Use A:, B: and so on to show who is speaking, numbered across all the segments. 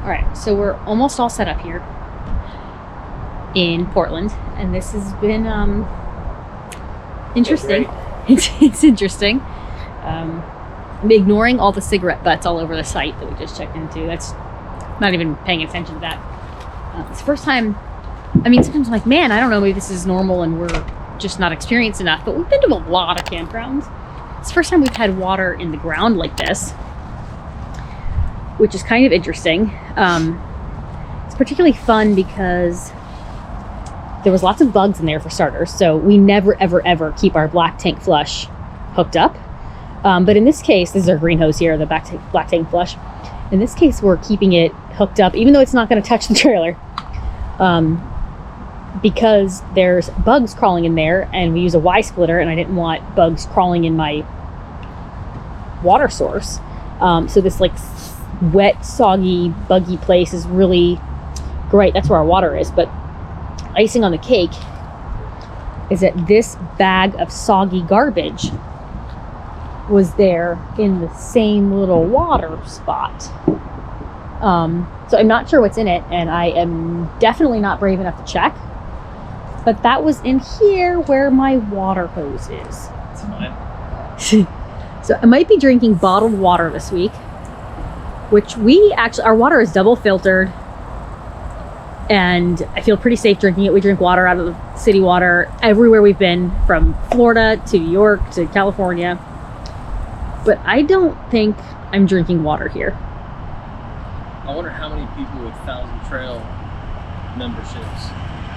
A: All right, so we're almost all set up here in Portland, and this has been interesting. It's interesting. I'm ignoring all the cigarette butts all over the site that we just checked into. That's not even paying attention to that. It's the first time. I mean, sometimes I'm like, man, I don't know, maybe this is normal and we're just not experienced enough, but we've been to a lot of campgrounds. It's the first time we've had water in the ground like this, which is kind of interesting. It's particularly fun because there was lots of bugs in there for starters, so we never, ever, ever keep our black tank flush hooked up. But in this case, this is our green hose here, the black tank flush. In this case, we're keeping it hooked up, even though it's not going to touch the trailer, because there's bugs crawling in there, and we use a Y splitter, and I didn't want bugs crawling in my water source. So this like wet, soggy, buggy place is really great. That's where our water is. But icing on the cake is that this bag of soggy garbage was there in the same little water spot. So I'm not sure what's in it, and I am definitely not brave enough to check. But that was in here where my water hose is.
B: It's fine.
A: So I might be drinking bottled water this week, which our water is double filtered, and I feel pretty safe drinking it. We drink water out of the city water everywhere we've been, from Florida to New York to California. But I don't think I'm drinking water here.
B: I wonder how many people with 1,000 Trail memberships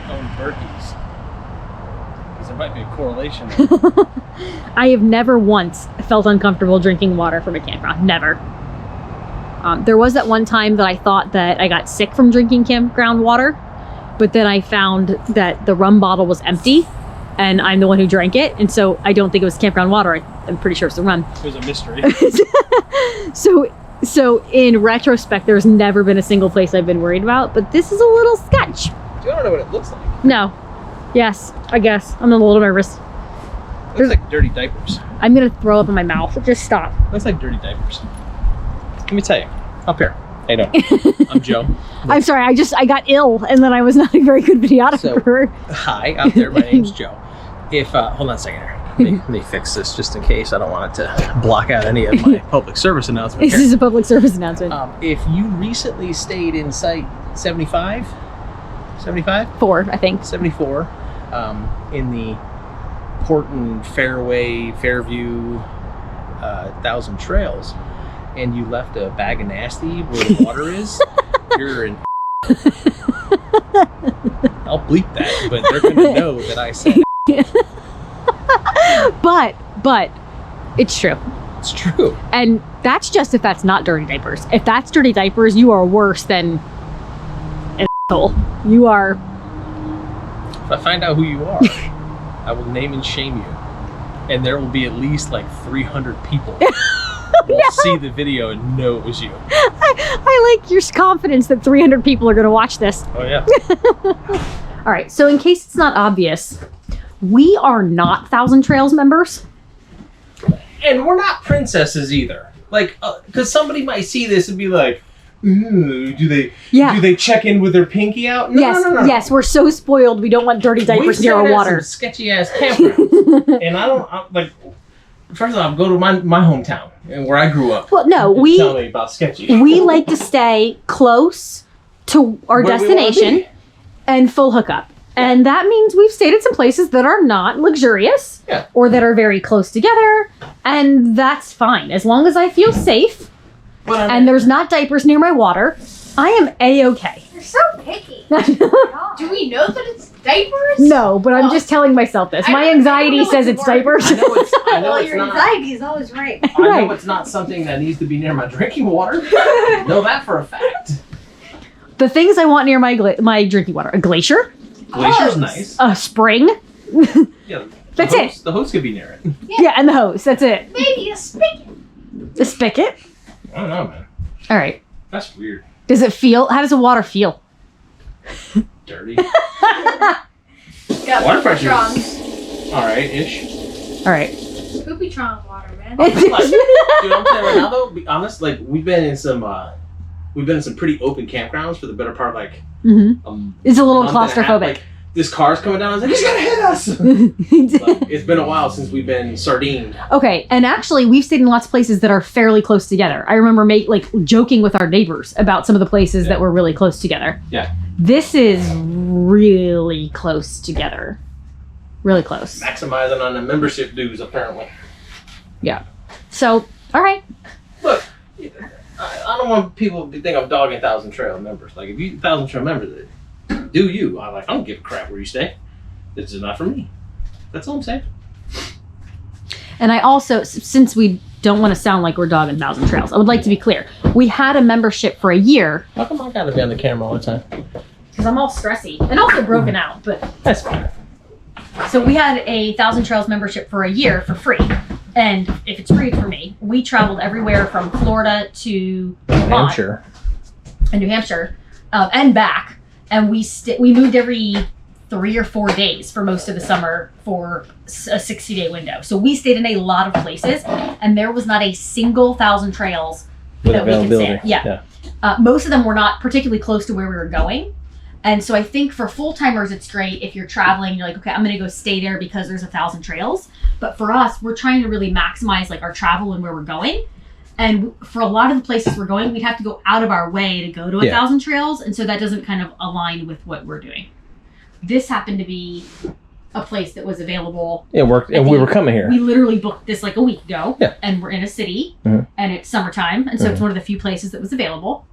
B: own Berkeys. Because there might be a correlation there.
A: I have never once felt uncomfortable drinking water from a campground. Never. There was that one time that I thought that I got sick from drinking campground water, but then I found that the rum bottle was empty, and I'm the one who drank it, and so I don't think it was campground water. I'm pretty sure it's the rum.
B: It was a mystery.
A: So in retrospect, there's never been a single place I've been worried about, but this is a little sketch.
B: You don't know what it looks like.
A: No. Yes, I guess. I'm a little nervous.
B: It looks like dirty diapers.
A: I'm gonna throw up in my mouth. Just stop.
B: Looks like dirty diapers. Let me tell you. Up here. Hey, no. I'm Joe.
A: I'm sorry, I got ill, and then I was not a very good videographer.
B: So, hi, out there. My name's Joe. If, hold on a second here. Let me fix this just in case. I don't want it to block out any of my public service announcement.
A: This is a public service announcement.
B: If you recently stayed in site 75? 75?
A: 4, I think.
B: 74, in the Portland Fairway, Fairview, 1,000 Trails, and you left a bag of nasty where the water is, you're an I'll bleep that, but they're going to know that I said
A: But it's true.
B: It's true.
A: And that's just if that's not dirty diapers. If that's dirty diapers, you are worse than an asshole. You are.
B: If I find out who you are, I will name and shame you. And there will be at least like 300 people will see the video and know it was you.
A: I like your confidence that 300 people are going to watch this.
B: Oh, yeah.
A: All right. So in case it's not obvious, we are not 1,000 Trails members.
B: And we're not princesses either. Like, because somebody might see this and be like, ooh, do they check in with their pinky out? No, no.
A: Yes, we're so spoiled. We don't want dirty diapers near our water.
B: Sketchy ass campgrounds. And I'm like, first of all, go to my hometown and where I grew up.
A: Well, no,
B: tell me about sketchy.
A: We like to stay close to our destination and full hookup. And that means we've stayed at some places that are not luxurious or that are very close together. And that's fine. As long as I feel safe and there's not diapers near my water, I am A-okay.
C: You're so picky. Do we know that it's diapers?
A: No, but I'm just telling myself this. My anxiety says it's diapers.
B: I know it's
C: your
B: not.
C: anxiety is always right.
B: I know it's not something that needs to be near my drinking water. Know that for a fact.
A: The things I want near my drinking water: a glacier.
B: Glacier's nice.
A: A spring.
B: Yeah,
A: That's it.
B: The hose could be near it.
A: Yeah, and the hose. That's it.
C: Maybe a spigot.
A: The spigot.
B: I don't know, man.
A: All right.
B: That's weird.
A: Does it feel? How does the water feel?
B: Dirty.
C: Got
B: Water
C: poopy
B: pressure.
C: trongs.
B: All right, ish.
A: All right.
C: Poopy trong water, man.
B: Dude, I'm saying right now though, be honest, like we've been in some we've been in some pretty open campgrounds for the better part of like
A: It's a little
B: month and a half.
A: claustrophobic.
B: Like, this car's coming down. I was like, he's gonna hit us. Like, it's been a while since we've been sardined.
A: Okay, and actually, we've stayed in lots of places that are fairly close together. I remember joking with our neighbors about some of the places that were really close together.
B: Yeah.
A: This is really close together. Really close.
B: Maximizing on the membership dues, apparently.
A: Yeah. So, all right.
B: Look, I don't want people to think I'm dogging 1,000 Trail members. Like, if you 1,000 Trail members, do you? I don't give a crap where you stay. This is not for me. That's all I'm saying.
A: And I also, since we don't want to sound like we're dogging 1,000 Trails, I would like to be clear. We had a membership for a year.
B: How come I gotta be on the camera all the time?
A: Because I'm all stressy and also broken out, but
B: That's fine.
A: so we had a 1,000 Trails membership for a year for free. And if it's free for me, we traveled everywhere from Florida to Vermont
B: Hampshire.
A: and New Hampshire and back. And we moved every 3 or 4 days for most of the summer for a 60-day window. So we stayed in a lot of places, and there was not a single 1,000 Trails
B: With
A: that we could
B: availability.
A: stay. Yeah. Most of them were not particularly close to where we were going. And so I think for full-timers, it's great if you're traveling, you're like, okay, I'm going to go stay there because there's 1,000 trails. But for us, we're trying to really maximize like our travel and where we're going. And for a lot of the places we're going, we'd have to go out of our way to go to 1,000 trails. And so that doesn't kind of align with what we're doing. This happened to be a place that was available.
B: It worked, and we were coming here.
A: We literally booked this like a week ago.
B: Yeah.
A: And we're in a city, and it's summertime. And so it's one of the few places that was available.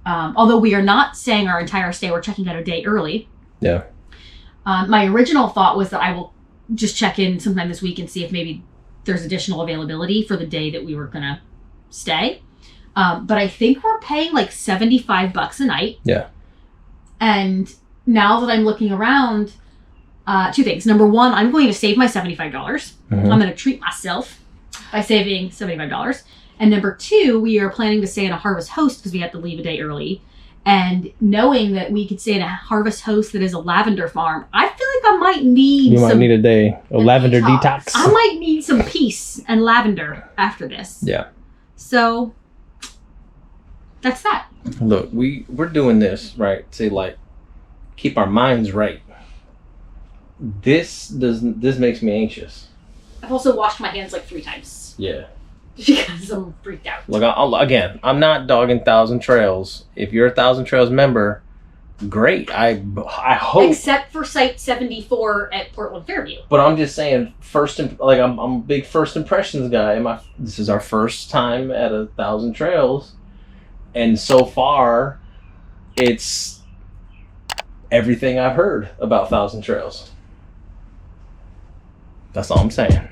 A: Although we are not staying our entire stay, we're checking out a day early.
B: Yeah.
A: My original thought was that I will just check in sometime this week and see if maybe there's additional availability for the day that we were going to stay. But I think we're paying like $75 a night.
B: Yeah.
A: And now that I'm looking around, two things. Number one, I'm going to save my $75. I'm going to treat myself by saving $75. And number two, we are planning to stay in a Harvest Host because we have to leave a day early. And knowing that we could stay in a Harvest Host that is a lavender farm, I feel like I might need
B: might need a day, a lavender detox.
A: I might need some peace and lavender after this.
B: Yeah.
A: So that's that.
B: Look, we're doing this, right, to like keep our minds right. This makes me anxious.
A: I've also washed my hands like 3 times.
B: Yeah.
A: Because I'm freaked out.
B: Look, I'm not dogging 1,000 Trails. If you're a 1,000 Trails member, great. I hope.
A: Except for Site 74 at Portland Fairview.
B: But I'm just saying, I'm a big first impressions guy. This is our first time at 1,000 Trails, and so far, it's everything I've heard about 1,000 Trails. That's all I'm saying.